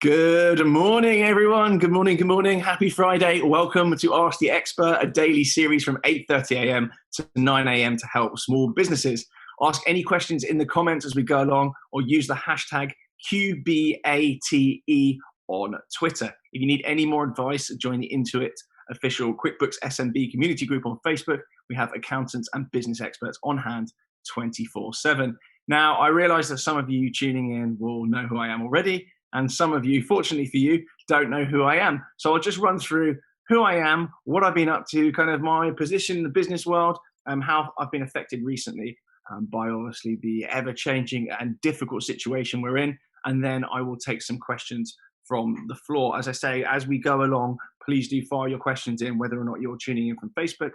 Good morning, everyone. Good morning. Good morning. Happy Friday. Welcome to Ask the Expert, a daily series from 8:30 a.m. to 9 a.m. to help small businesses. Ask any questions in the comments as we go along, or use the hashtag QBATE on Twitter. If you need any more advice, join the Intuit official QuickBooks SMB community group on Facebook. We have accountants and business experts on hand 24/7. Now, I realize that some of you tuning in will know who I am already, and some of you, fortunately for you, don't know who I am. So I'll just run through who I am, what I've been up to, kind of my position in the business world, how I've been affected recently by obviously the ever-changing and difficult situation we're in. And then I will take some questions from the floor. As I say, as we go along, please do fire your questions in, whether or not you're tuning in from Facebook,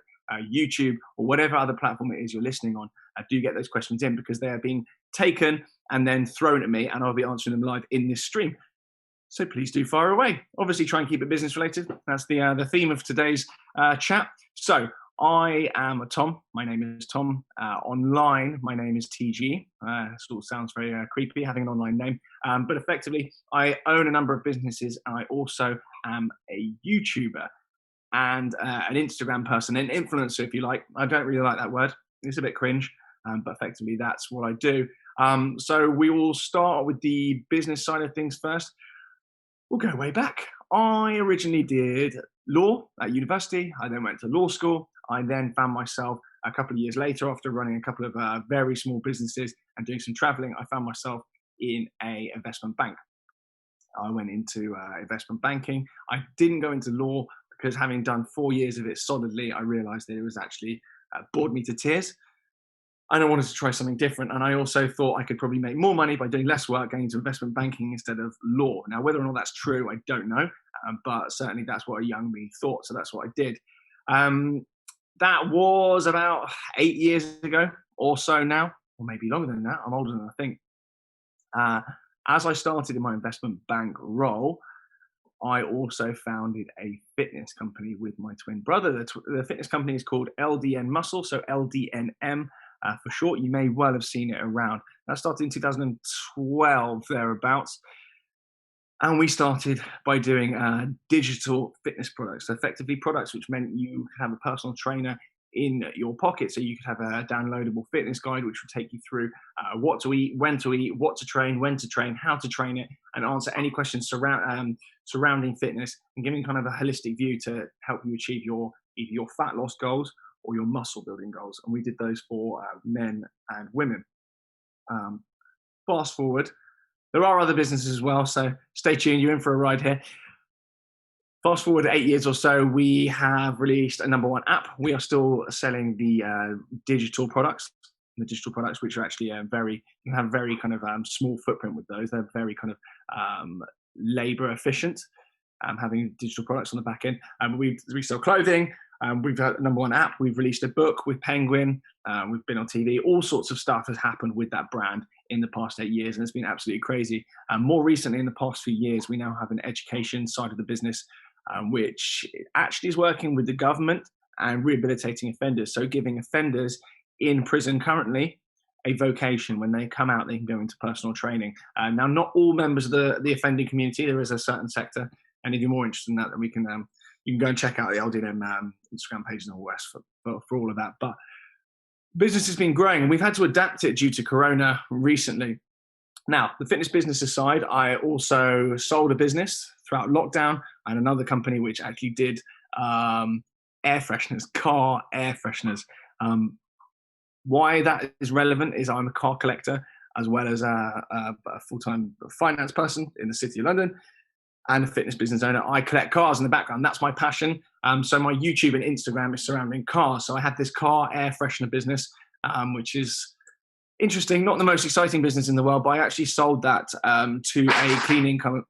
YouTube, or whatever other platform it is you're listening on. Do get those questions in, because they are being taken and then thrown at me, and I'll be answering them live in this stream. So please do fire away. Obviously, try and keep it business related. That's the theme of today's chat. So I am Tom. My name is Tom. Online, my name is TG. Sort of sounds very creepy having an online name, but effectively, I own a number of businesses, and I also am a YouTuber and an Instagram person, an influencer, if you like. I don't really like that word. It's a bit cringe, but effectively, that's what I do. So we will start with the business side of things first. We'll go way back. I originally did law at university. I then went to law school. I then found myself a couple of years later, after running a couple of very small businesses and doing some traveling, I found myself in an investment bank. I went into investment banking. I didn't go into law because, having done 4 years of it solidly, I realized that it was actually bored me to tears. And I wanted to try something different. And I also thought I could probably make more money by doing less work, going into investment banking instead of law. Now, whether or not that's true, I don't know. But certainly that's what a young me thought. So that's what I did. That was about 8 years ago or so now, or maybe longer than that. I'm older than I think. As I started in my investment bank role, I also founded a fitness company with my twin brother. The fitness company is called LDN Muscle, so LDNM. For short. You may well have seen it around. That started in 2012, thereabouts. And we started by doing digital fitness products. So effectively, products which meant you could have a personal trainer in your pocket. So you could have a downloadable fitness guide which would take you through what to eat, what to train, when to train, how to train it, and answer any questions surrounding fitness, and giving kind of a holistic view to help you achieve either your fat loss goals or your muscle building goals. And we did those for men and women. Fast forward, there are other businesses as well, so stay tuned, you're in for a ride here. Fast forward 8 years or so, we have released a number one app. We are still selling the digital products, which are actually you have very kind of small footprint with those. They're very kind of labor efficient, having digital products on the back end. We sell clothing. We've got a number one app. We've released a book with Penguin. We've been on TV. All sorts of stuff has happened with that brand in the past 8 years, and it's been absolutely crazy. More recently, in the past few years, we now have an education side of the business, which actually is working with the government and rehabilitating offenders. So giving offenders in prison currently a vocation. When they come out, they can go into personal training. Now, not all members of the offending community. There is a certain sector, and if you're more interested in that, then you can go and check out the LDNM Instagram page and all the rest for all of that. But business has been growing, and we've had to adapt it due to Corona recently. Now, the fitness business aside, I also sold a business throughout lockdown, and another company which actually did air fresheners, car air fresheners. Why that is relevant is I'm a car collector, as well as a full-time finance person in the City of London, and a fitness business owner. I collect cars in the background. That's my passion. So my YouTube and Instagram is surrounding cars. So I had this car air freshener business, which is interesting. Not the most exciting business in the world, but I actually sold that to a cleaning company.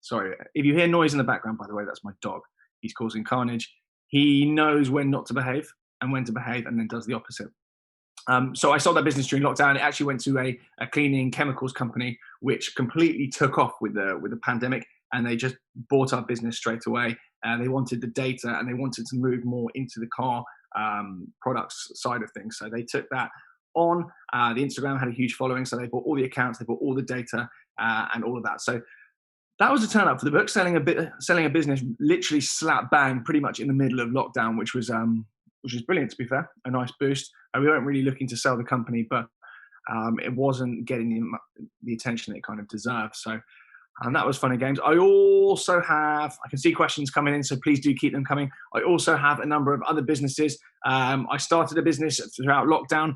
Sorry, if you hear noise in the background, by the way, that's my dog. He's causing carnage. He knows when not to behave and when to behave, and then does the opposite. So I sold that business during lockdown. It actually went to a cleaning chemicals company, which completely took off with the pandemic. And they just bought our business straight away. They wanted the data, and they wanted to move more into the car products side of things. So they took that on. The Instagram had a huge following, so they bought all the accounts, they bought all the data, and all of that. So that was a turn up for the book, selling a business literally slap bang pretty much in the middle of lockdown, which was brilliant, to be fair. A nice boost. We weren't really looking to sell the company, but it wasn't getting the attention it kind of deserved. So that was fun and games. I can see questions coming in, so please do keep them coming. I also have a number of other businesses. I started a business throughout lockdown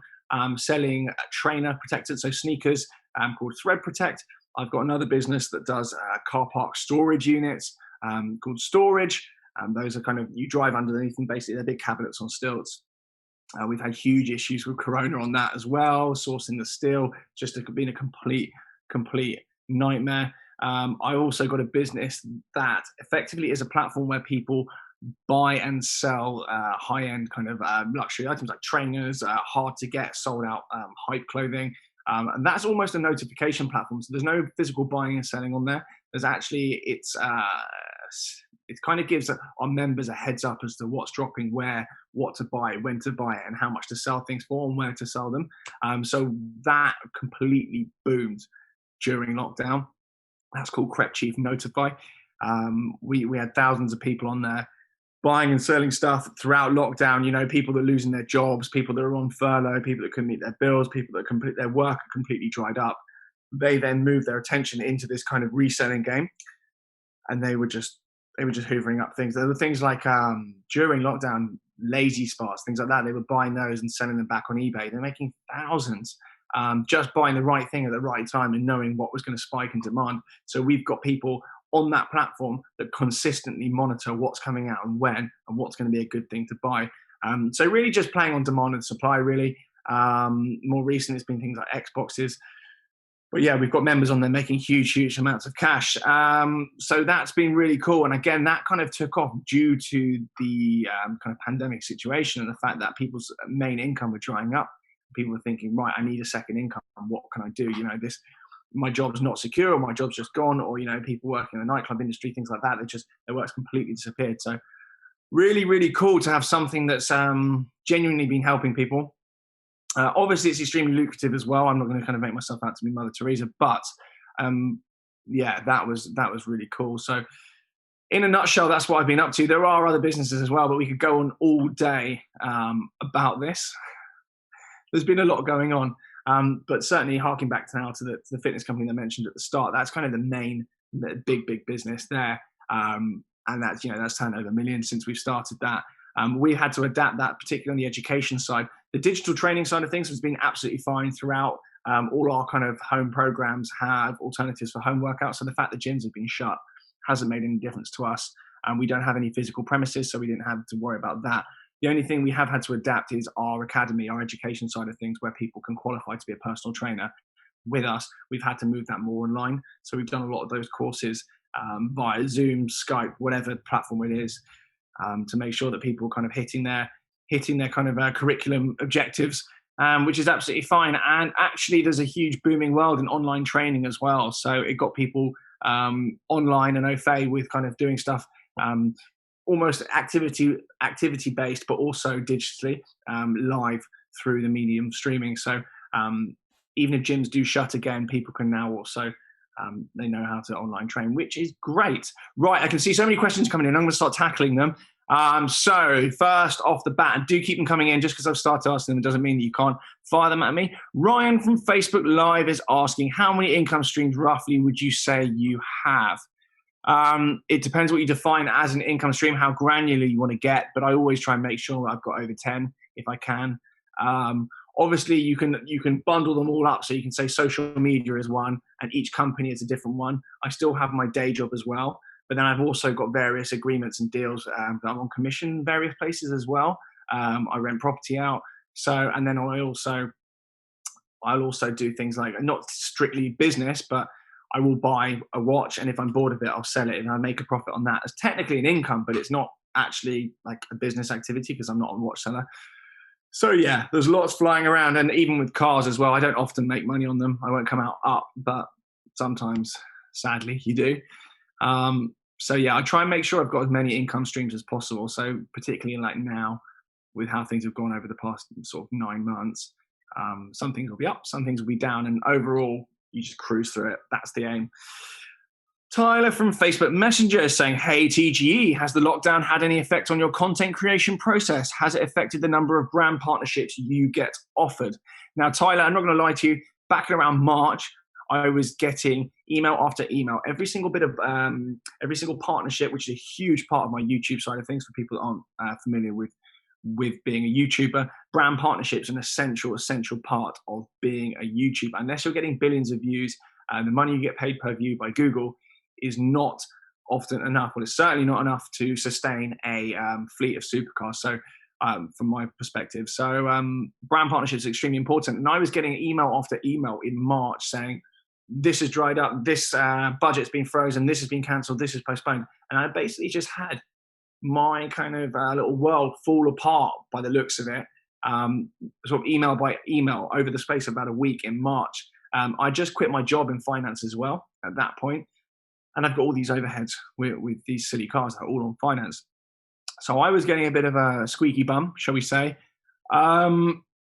selling trainer protectors, so sneakers, called Thread Protect. I've got another business that does car park storage units called Storage. Those are kind of, you drive underneath them, basically they're big cabinets on stilts. We've had huge issues with Corona on that as well, sourcing the steel, just been a complete nightmare. I also got a business that effectively is a platform where people buy and sell high-end kind of luxury items like trainers, hard to get, sold out hype clothing. And that's almost a notification platform. So there's no physical buying and selling on there. There's actually, it kind of gives our members a heads up as to what's dropping, where, what to buy, when to buy it, and how much to sell things for and where to sell them. So that completely boomed during lockdown. That's called Crep Chief Notify. We had thousands of people on there buying and selling stuff throughout lockdown. You know, people that are losing their jobs, people that are on furlough, people that couldn't meet their bills, people that their work completely dried up. They then moved their attention into this kind of reselling game, and they were just hoovering up things. There were things like during lockdown, lazy spots, things like that. They were buying those and selling them back on eBay. They're making thousands just buying the right thing at the right time and knowing what was going to spike in demand. So we've got people on that platform that consistently monitor what's coming out and when, and what's going to be a good thing to buy. So really just playing on demand and supply, really. More recent, it's been things like Xboxes. But yeah, we've got members on there making huge amounts of cash. So that's been really cool. And again, that kind of took off due to the kind of pandemic situation and the fact that people's main income were drying up. People were thinking, right, I need a second income. What can I do? You know, my job's not secure, or my job's just gone, or, you know, people working in the nightclub industry, things like that, their work's completely disappeared. So really cool to have something that's genuinely been helping people. Obviously, it's extremely lucrative as well. I'm not going to kind of make myself out to be Mother Teresa, but yeah, that was really cool. So in a nutshell, that's what I've been up to. There are other businesses as well, but we could go on all day about this. There's been a lot going on, but certainly harking back now to the fitness company I mentioned at the start, that's kind of the big business there. And that's, you know, that's turned over millions since we've started that. We had to adapt that, particularly on the education side. The digital training side of things has been absolutely fine throughout. All our kind of home programs have alternatives for home workouts. So the fact that gyms have been shut hasn't made any difference to us. And we don't have any physical premises, so we didn't have to worry about that. The only thing we have had to adapt is our academy, our education side of things, where people can qualify to be a personal trainer with us. We've had to move that more online. So we've done a lot of those courses via Zoom, Skype, whatever platform it is, to make sure that people are kind of hitting their kind of curriculum objectives, which is absolutely fine. And actually, there's a huge booming world in online training as well. So it got people online and au fait with kind of doing stuff almost activity based, but also digitally live through the medium streaming. So even if gyms do shut again, people can now also they know how to online train, which is great. Right, I can see so many questions coming in. I'm going to start tackling them. So first off the bat, and do keep them coming in, just because I've started asking them, it doesn't mean that you can't fire them at me. Ryan from Facebook Live is asking, how many income streams roughly would you say you have? It depends what you define as an income stream, how granular you want to get, but I always try and make sure I've got over 10 if I can. Obviously, you can bundle them all up, so you can say social media is one, and each company is a different one. I still have my day job as well, but then I've also got various agreements and deals that I'm on commission in various places as well. I rent property out, so, and then I'll also do things like, not strictly business, but I will buy a watch, and if I'm bored of it, I'll sell it, and I make a profit on that. It's technically an income, but it's not actually like a business activity because I'm not a watch seller. So yeah, there's lots flying around, and even with cars as well, I don't often make money on them. I won't come out up, but sometimes, sadly, you do. So yeah, I try and make sure I've got as many income streams as possible. So particularly like now, with how things have gone over the past sort of 9 months, some things will be up, some things will be down, and overall, you just cruise through it. That's the aim. Tyler from Facebook Messenger is saying, hey, TGE, has the lockdown had any effect on your content creation process? Has it affected the number of brand partnerships you get offered? Now, Tyler, I'm not going to lie to you. Back in around March, I was getting email after email. Every single partnership, which is a huge part of my YouTube side of things for people that aren't familiar with being a YouTuber. Brand partnerships an essential part of being a YouTuber. Unless you're getting billions of views, the money you get paid per view by Google is not often enough. Well, it's certainly not enough to sustain a fleet of supercars. So from my perspective, brand partnerships are extremely important. And I was getting email after email in March saying, this has dried up, this budget's been frozen, this has been cancelled, this is postponed. And I basically just had my kind of little world fall apart by the looks of it, sort of email by email over the space of about a week in March. I just quit my job in finance as well at that point, and I've got all these overheads with these silly cars that are all on finance. So I was getting a bit of a squeaky bum, shall we say.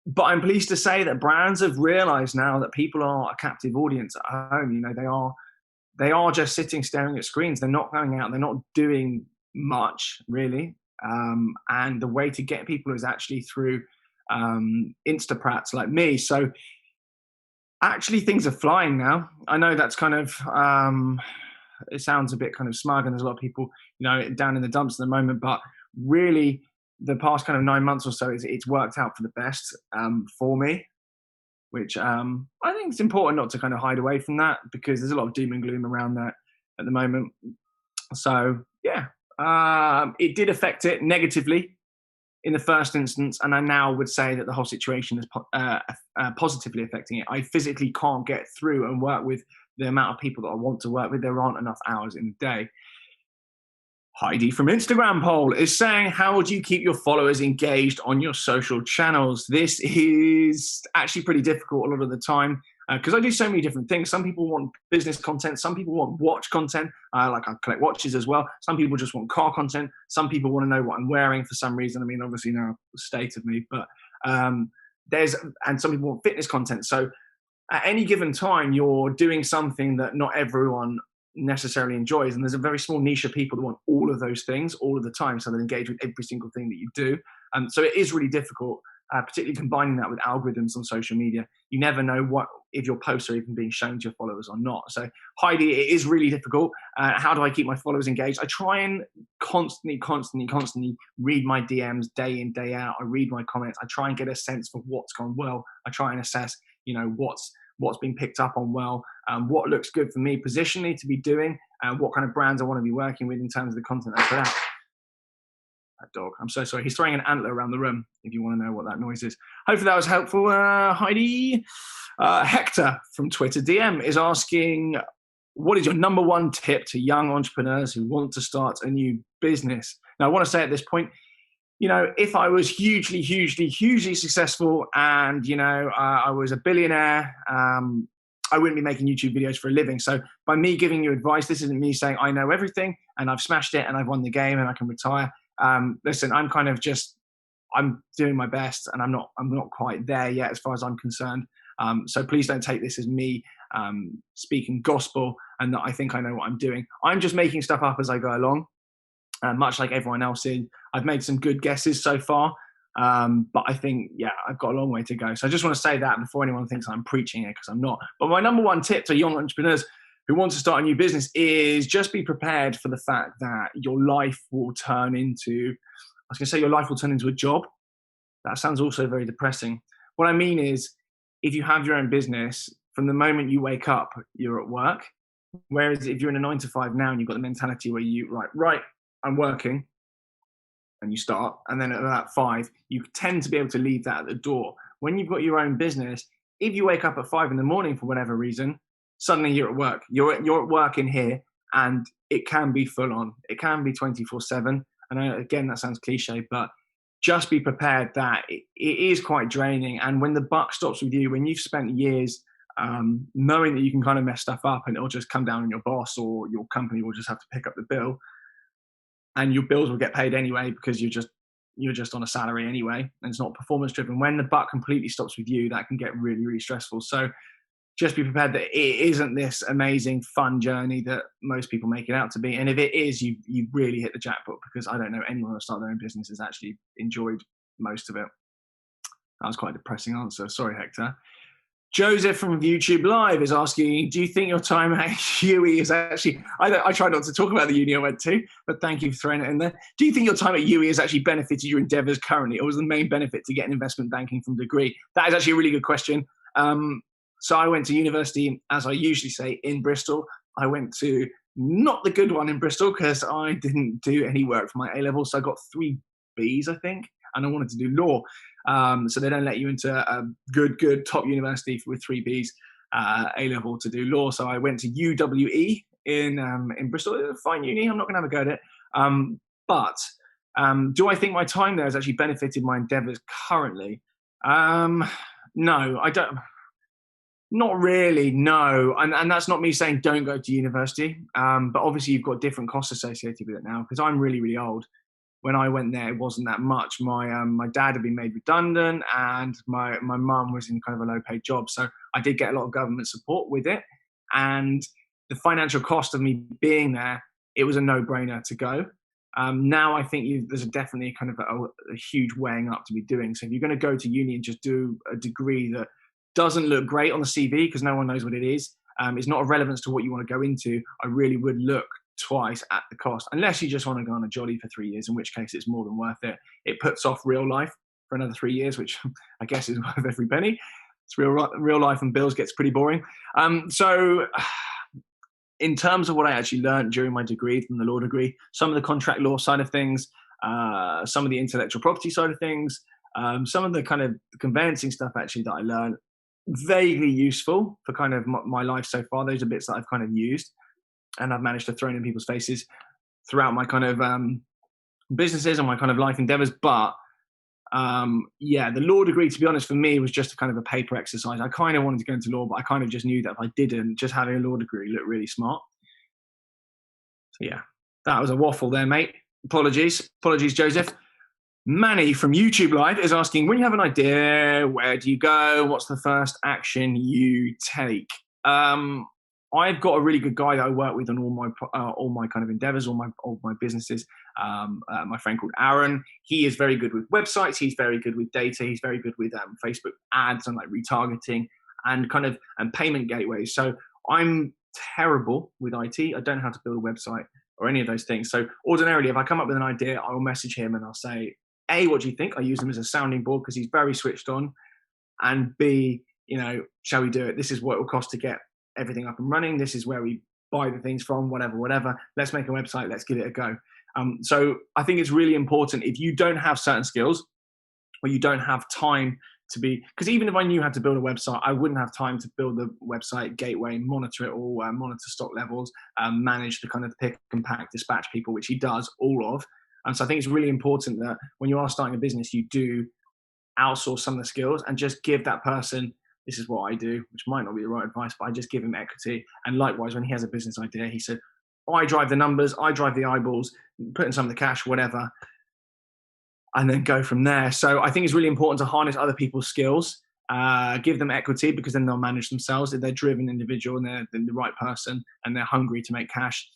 But I'm pleased to say that brands have realized now that people are a captive audience at home. You know, they are just sitting staring at screens. They're not going out. They're not doing much really. And the way to get people is actually through Instaprats like me. So actually things are flying now. I know that's kind of, it sounds a bit kind of smug and there's a lot of people, you know, down in the dumps at the moment, but really the past kind of 9 months or so, it's worked out for the best for me, which I think it's important not to kind of hide away from that because there's a lot of doom and gloom around that at the moment. So yeah, it did affect it negatively in the first instance, and I now would say that the whole situation is positively affecting it. I physically can't get through and work with the amount of people that I want to work with. There aren't enough hours in the day. Heidi from Instagram poll is saying, how would you keep your followers engaged on your social channels? This is actually pretty difficult a lot of the time because I do so many different things. Some people want business content. Some people want watch content. Like I collect watches as well. Some people just want car content. Some people want to know what I'm wearing for some reason. I mean, obviously now the state of me, but and some people want fitness content. So at any given time, you're doing something that not everyone necessarily enjoys, and there's a very small niche of people that want all of those things all of the time, so they engage with every single thing that you do. So it is really difficult, particularly combining that with algorithms on social media. You never know if your posts are even being shown to your followers or not. So Heidi, it is really difficult. How do I keep my followers engaged? I try and constantly read my DMs day in, day out. I read my comments. I try and get a sense for what's gone well. I try and assess, you know, what's been picked up on well, what looks good for me positionally to be doing, and what kind of brands I want to be working with in terms of the content I put out. That dog, I'm so sorry. He's throwing an antler around the room, if you want to know what that noise is. Hopefully that was helpful, Heidi. Hector from Twitter DM is asking, what is your number one tip to young entrepreneurs who want to start a new business? Now, I want to say at this point, you know, if I was hugely successful and, you know, I was a billionaire, I wouldn't be making YouTube videos for a living. So by me giving you advice, this isn't me saying I know everything and I've smashed it and I've won the game and I can retire. Listen, I'm kind of I'm doing my best and I'm not quite there yet as far as I'm concerned. So please don't take this as me speaking gospel and that I think I know what I'm doing. I'm just making stuff up as I go along. Much like everyone else I've made some good guesses so far, but I think, yeah, I've got a long way to go. So I just want to say that before anyone thinks I'm preaching it, because I'm not. But my number one tip to young entrepreneurs who want to start a new business is just be prepared for the fact that your life will turn into, your life will turn into a job. That sounds also very depressing. What I mean is, if you have your own business, from the moment you wake up, you're at work. Whereas if you're in a 9-to-5 now and you've got the mentality where you, right, I'm working, and you start, and then at about 5, you tend to be able to leave that at the door. When you've got your own business, if you wake up at 5 in the morning for whatever reason, suddenly you're at work. You're at work in here, and it can be full on. It can be 24/7. And again, that sounds cliche, but just be prepared that it is quite draining. And when the buck stops with you, when you've spent years knowing that you can kind of mess stuff up and it'll just come down on your boss or your company will just have to pick up the bill, and your bills will get paid anyway because you're just on a salary anyway, and it's not performance driven. When the buck completely stops with you, that can get really, really stressful. So just be prepared that it isn't this amazing, fun journey that most people make it out to be. And if it is, you really hit the jackpot, because I don't know anyone who started their own business has actually enjoyed most of it. That was quite a depressing answer. Sorry, Hector. Joseph from YouTube Live is asking, do you think your time at UE is actually, I try not to talk about the uni I went to, but thank you for throwing it in there. Do you think your time at UE has actually benefited your endeavors currently, or was the main benefit to get an investment banking from degree? That is actually a really good question. So I went to university, as I usually say, in Bristol. I went to not the good one in Bristol because I didn't do any work for my A-level. So I got 3 Bs, I think, and I wanted to do law. So they don't let you into a good top university with 3 Bs A-level to do law. So I went to UWE in Bristol. A fine uni. I'm not going to have a go at it. But do I think my time there has actually benefited my endeavours currently? No, I don't. Not really, no. And that's not me saying don't go to university. But obviously you've got different costs associated with it now, because I'm really, really old. When I went there, it wasn't that much. My dad had been made redundant, and my mum was in kind of a low-paid job. So I did get a lot of government support with it. And the financial cost of me being there, it was a no-brainer to go. Now I think there's definitely kind of a huge weighing up to be doing. So if you're going to go to uni and just do a degree that doesn't look great on the CV because no one knows what it is, it's not of relevance to what you want to go into, I really would look twice at the cost, unless you just want to go on a jolly for 3 years, in which case it's more than worth it. It puts off real life for another 3 years, which I guess is worth every penny. It's real life, and bills gets pretty boring. So in terms of what I actually learned during my degree, from the law degree, some of the contract law side of things, some of the intellectual property side of things, some of the kind of conveyancing stuff actually that I learned, vaguely useful for kind of my life so far. Those are bits that I've kind of used and I've managed to throw in people's faces throughout my kind of businesses and my kind of life endeavors. But yeah, the law degree, to be honest, for me was just a kind of a paper exercise. I kind of wanted to go into law, but I kind of just knew that if I didn't, just having a law degree looked really smart. So yeah, that was a waffle there, mate. Apologies, Joseph. Manny from YouTube Live is asking, when you have an idea, where do you go? What's the first action you take? I've got a really good guy that I work with on all my kind of endeavors, all my businesses. My friend called Aaron. He is very good with websites. He's very good with data. He's very good with Facebook ads and like retargeting and kind of payment gateways. So I'm terrible with IT. I don't know how to build a website or any of those things. So ordinarily, if I come up with an idea, I will message him and I'll say, A, what do you think? I use him as a sounding board because he's very switched on. And B, shall we do it? This is what it will cost to get everything up and running. This is where we buy the things from, whatever. Let's make a website. Let's give it a go. So I think it's really important, if you don't have certain skills or you don't have time to be, because even if I knew how to build a website, I wouldn't have time to build the website gateway, monitor it all, monitor stock levels, manage the kind of pick and pack, dispatch people, which he does all of. And so I think it's really important that when you are starting a business, you do outsource some of the skills and just give that person, this is what I do, which might not be the right advice, but I just give him equity. And likewise, when he has a business idea, he said, I drive the numbers, I drive the eyeballs, put in some of the cash, whatever, and then go from there. So I think it's really important to harness other people's skills, give them equity, because then they'll manage themselves. If they're driven individual and they're the right person and they're hungry to make cash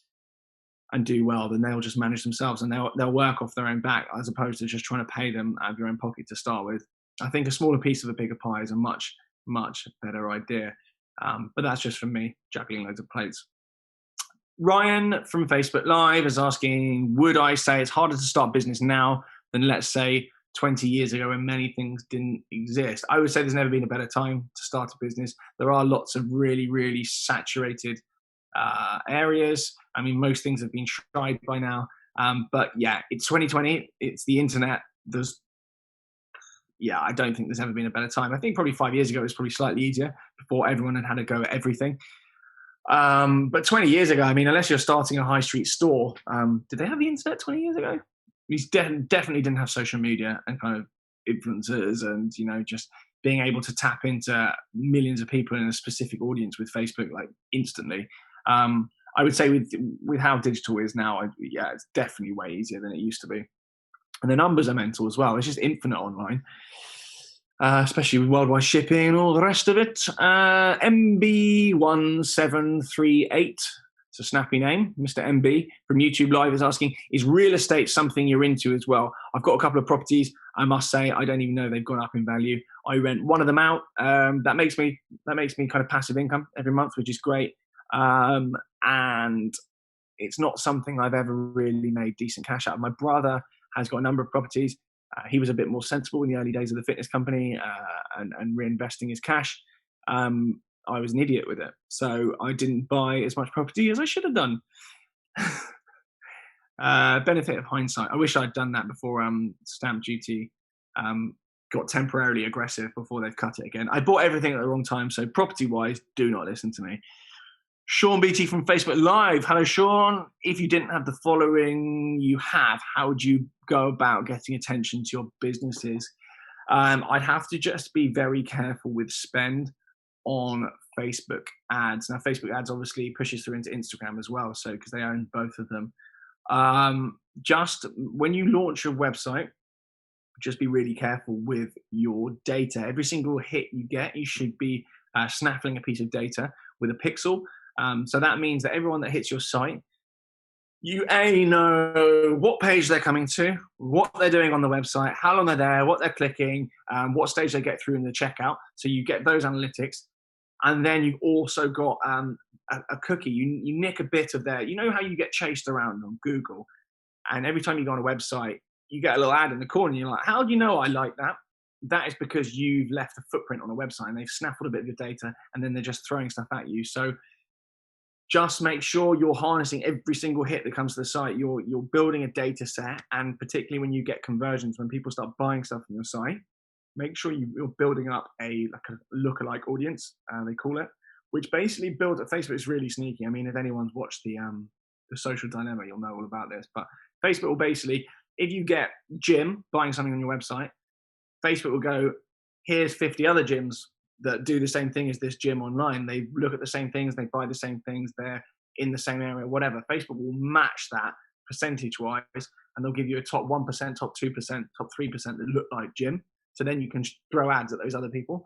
and do well, then they'll just manage themselves and they'll work off their own back, as opposed to just trying to pay them out of your own pocket to start with. I think a smaller piece of a bigger pie is a much, much better idea. But that's just from me juggling loads of plates. Ryan from Facebook Live is asking, would I say it's harder to start business now than, let's say, 20 years ago when many things didn't exist? I would say there's never been a better time to start a business. There are lots of really, really saturated areas. I mean, most things have been tried by now. But yeah, it's 2020. It's the internet. I don't think there's ever been a better time. I think probably 5 years ago it was probably slightly easier before everyone had a go at everything. But 20 years ago, I mean, unless you're starting a high street store, did they have the internet 20 years ago? We definitely didn't have social media and kind of influencers and, just being able to tap into millions of people in a specific audience with Facebook, like instantly. I would say with how digital is now, it's definitely way easier than it used to be. And the numbers are mental as well. It's just infinite online. especially with worldwide shipping and all the rest of it. MB1738. It's a snappy name. Mr. MB from YouTube Live is asking, is real estate something you're into as well? I've got a couple of properties. I must say, I don't even know they've gone up in value. I rent one of them out. That makes me kind of passive income every month, which is great. And it's not something I've ever really made decent cash out of. My brother has got a number of properties. He was a bit more sensible in the early days of the fitness company and reinvesting his cash. I was an idiot with it. So I didn't buy as much property as I should have done. Benefit of hindsight. I wish I'd done that before stamp duty got temporarily aggressive before they've cut it again. I bought everything at the wrong time. So property-wise, do not listen to me. Sean Beatty from Facebook Live. Hello, Sean. If you didn't have the following you have, how would you go about getting attention to your businesses? I'd have to just be very careful with spend on Facebook ads. Now, Facebook ads obviously pushes through into Instagram as well, so because they own both of them. Just when you launch your website, just be really careful with your data. Every single hit you get, you should be snaffling a piece of data with a pixel. So that means that everyone that hits your site, you know what page they're coming to, what they're doing on the website, how long they're there, what they're clicking, what stage they get through in the checkout. So you get those analytics. And then you've also got a cookie. You nick a bit of their, you know how you get chased around on Google, and every time you go on a website, you get a little ad in the corner and you're like, how do you know I like that? That is because you've left a footprint on a website and they've snaffled a bit of your data and then they're just throwing stuff at you. So just make sure you're harnessing every single hit that comes to the site. You're building a data set, and particularly when you get conversions, when people start buying stuff from your site, make sure you're building up a lookalike audience, they call it, which basically builds at Facebook. Is really sneaky. I mean, if anyone's watched the Social Dilemma, you'll know all about this. But Facebook will basically, if you get Jim buying something on your website, Facebook will go, here's 50 other gyms that do the same thing as this gym online. They look at the same things, they buy the same things, they're in the same area, whatever. Facebook will match that percentage-wise, and they'll give you a top 1%, top 2%, top 3% that look like Jim. So then you can throw ads at those other people.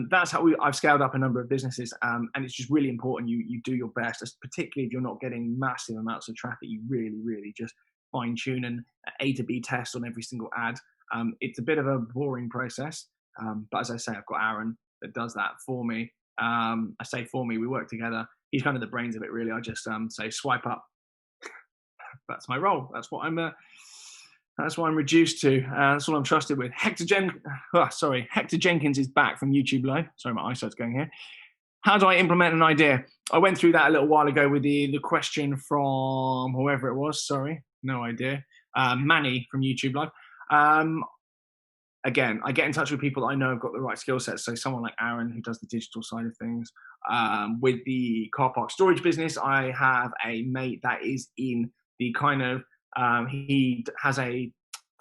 That's how I've scaled up a number of businesses, and it's just really important you do your best, particularly if you're not getting massive amounts of traffic. You really, really just fine tune and A to B test on every single ad. It's a bit of a boring process, but as I say, I've got Aaron that does that for me. I say for me, we work together. He's kind of the brains of it, really. I just say swipe up. That's my role. That's what I'm reduced to. That's all I'm trusted with. Hector Jenkins is back from YouTube Live. Sorry, my eyesight's going here. How do I implement an idea? I went through that a little while ago with the question from whoever it was. Sorry, no idea. Manny from YouTube Live. Again, I get in touch with people that I know have got the right skill sets. So someone like Aaron, who does the digital side of things. With the car park storage business, I have a mate that is in the kind of, he has a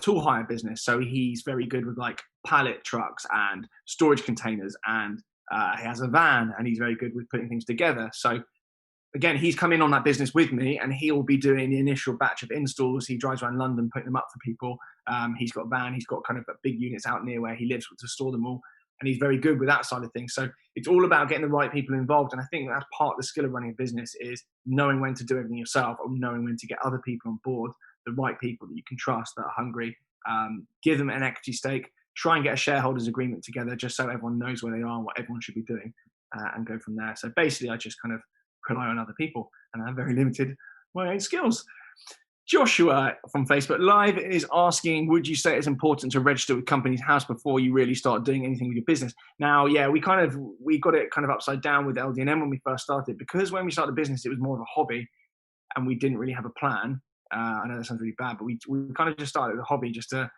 tool hire business. So he's very good with like pallet trucks and storage containers, and he has a van, and he's very good with putting things together. So again, he's come in on that business with me, and he'll be doing the initial batch of installs. He drives around London putting them up for people. He's got a van. He's got kind of big units out near where he lives to store them all. And he's very good with that side of things. So it's all about getting the right people involved. And I think that's part of the skill of running a business, is knowing when to do everything yourself, or knowing when to get other people on board, the right people that you can trust, that are hungry. Give them an equity stake. Try and get a shareholders agreement together, just so everyone knows where they are and what everyone should be doing, and go from there. So basically, I just kind of rely on other people, and I'm very limited my own skills. Joshua from Facebook Live is asking, would you say it's important to register with Companies House before you really start doing anything with your business? Now, yeah, we got it kind of upside down with LDNM when we first started, because when we started the business, it was more of a hobby and we didn't really have a plan. I know that sounds really bad, but we kind of just started as a hobby, just to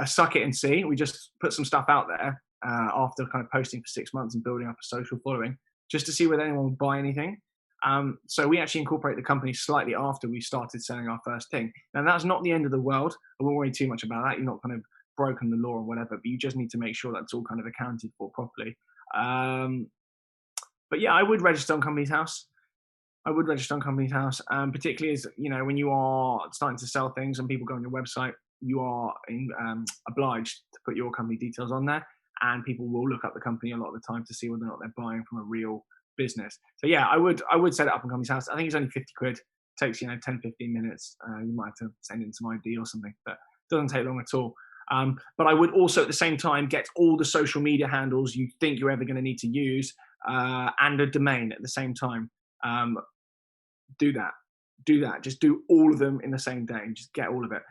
suck it and see. We just put some stuff out there after kind of posting for 6 months and building up a social following, just to see whether anyone would buy anything. So we actually incorporated the company slightly after we started selling our first thing. Now, that's not the end of the world. I won't worry too much about that. You're not kind of broken the law or whatever, but you just need to make sure that's all kind of accounted for properly. But yeah, I would register on Companies House. Particularly as, you know, when you are starting to sell things and people go on your website, you are obliged to put your company details on there. and people will look up the company a lot of the time to see whether or not they're buying from a real business. So yeah, I would set it up in Company's House. I think it's only 50 quid. Takes 10, 15 minutes. You might have to send in some ID or something, but it doesn't take long at all. But I would also at the same time get all the social media handles you think you're ever going to need to use and a domain at the same time. Do that. Just do all of them in the same day and just get all of it.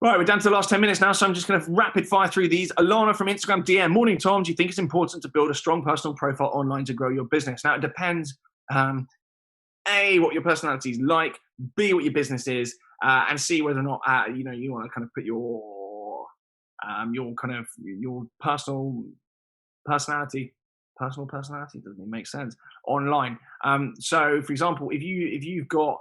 Right, we're down to the last 10 minutes now, so I'm just going to rapid fire through these. Alana from Instagram DM, morning, Tom. Do you think it's important to build a strong personal profile online to grow your business? Now, it depends, A, what your personality is like, B, what your business is, and C, whether or not, you want to kind of put your personal personality doesn't even make sense online. So, for example, if you've got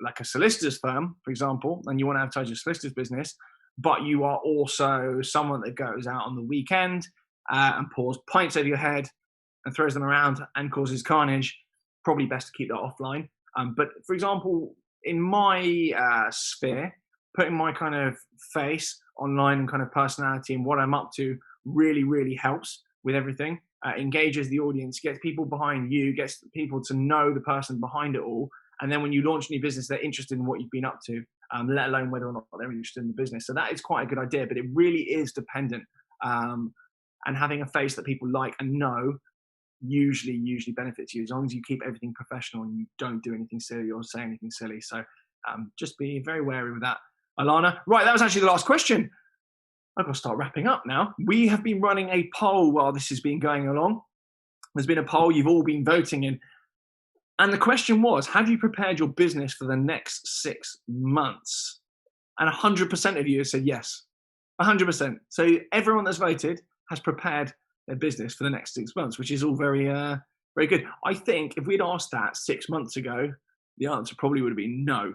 like a solicitor's firm, for example, and you want to advertise your solicitor's business, but you are also someone that goes out on the weekend and pours pints over your head and throws them around and causes carnage, probably best to keep that offline. But for example, in my sphere, putting my kind of face online and kind of personality and what I'm up to really, really helps with everything. Engages the audience, gets people behind you, gets people to know the person behind it all. And then when you launch a new business, they're interested in what you've been up to, let alone whether or not they're interested in the business. So that is quite a good idea, but it really is dependent. And having a face that people like and know usually benefits you, as long as you keep everything professional and you don't do anything silly or say anything silly. So just be very wary with that. Alana, right, that was actually the last question. I've got to start wrapping up now. We have been running a poll while this has been going along. There's been a poll you've all been voting in. And the question was, have you prepared your business for the next 6 months? And 100% of you have said yes. 100%. So everyone that's voted has prepared their business for the next 6 months, which is all very, very good. I think if we'd asked that 6 months ago, the answer probably would have been no,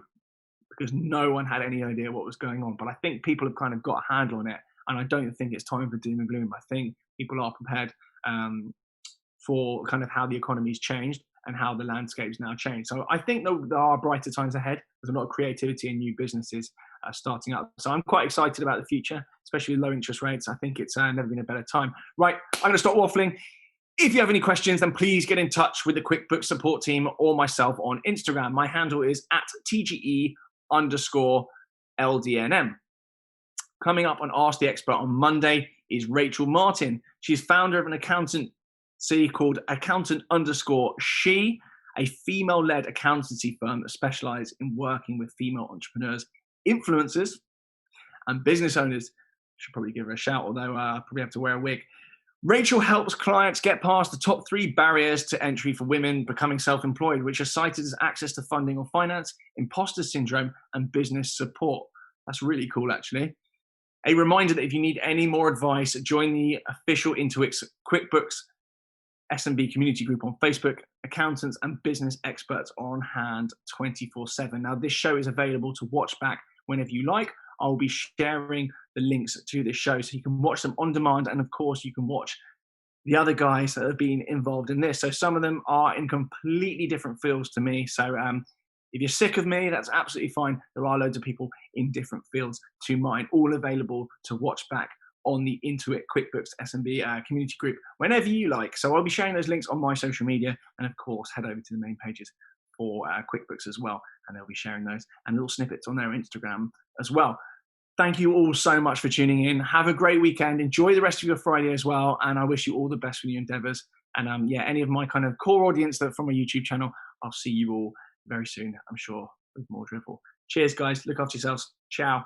because no one had any idea what was going on. But I think people have kind of got a handle on it. And I don't think it's time for doom and gloom. I think people are prepared for kind of how the economy's changed and how the landscape's now changed. So I think there are brighter times ahead. There's a lot of creativity and new businesses starting up. So I'm quite excited about the future, especially with low interest rates. I think it's never been a better time. Right, I'm going to stop waffling. If you have any questions, then please get in touch with the QuickBooks support team or myself on Instagram. My handle is @TGE_LDNM. Coming up on Ask the Expert on Monday is Rachel Martin. She's founder of an accountancy called Accountant_She, a female-led accountancy firm that specializes in working with female entrepreneurs, influencers, and business owners. Should probably give her a shout, although probably have to wear a wig. Rachel helps clients get past the top 3 barriers to entry for women becoming self-employed, which are cited as access to funding or finance, imposter syndrome, and business support. That's really cool, actually. A reminder that if you need any more advice, join the official Intuit's QuickBooks SMB community group on Facebook. Accountants and business experts are on hand 24/7. Now, this show is available to watch back whenever you like. I'll be sharing the links to this show so you can watch them on demand. And of course, you can watch the other guys that have been involved in this. So some of them are in completely different fields to me. So if you're sick of me, that's absolutely fine. There are loads of people in different fields to mine, all available to watch back on the Intuit QuickBooks SMB community group whenever you like. So I'll be sharing those links on my social media, and of course, head over to the main pages for QuickBooks as well, and they'll be sharing those and little snippets on their Instagram as well. Thank you all so much for tuning in. Have a great weekend. Enjoy the rest of your Friday as well, and I wish you all the best for your endeavors. And any of my kind of core audience that from my YouTube channel, I'll see you all very soon, I'm sure, with more drivel. Cheers, guys. Look after yourselves. Ciao.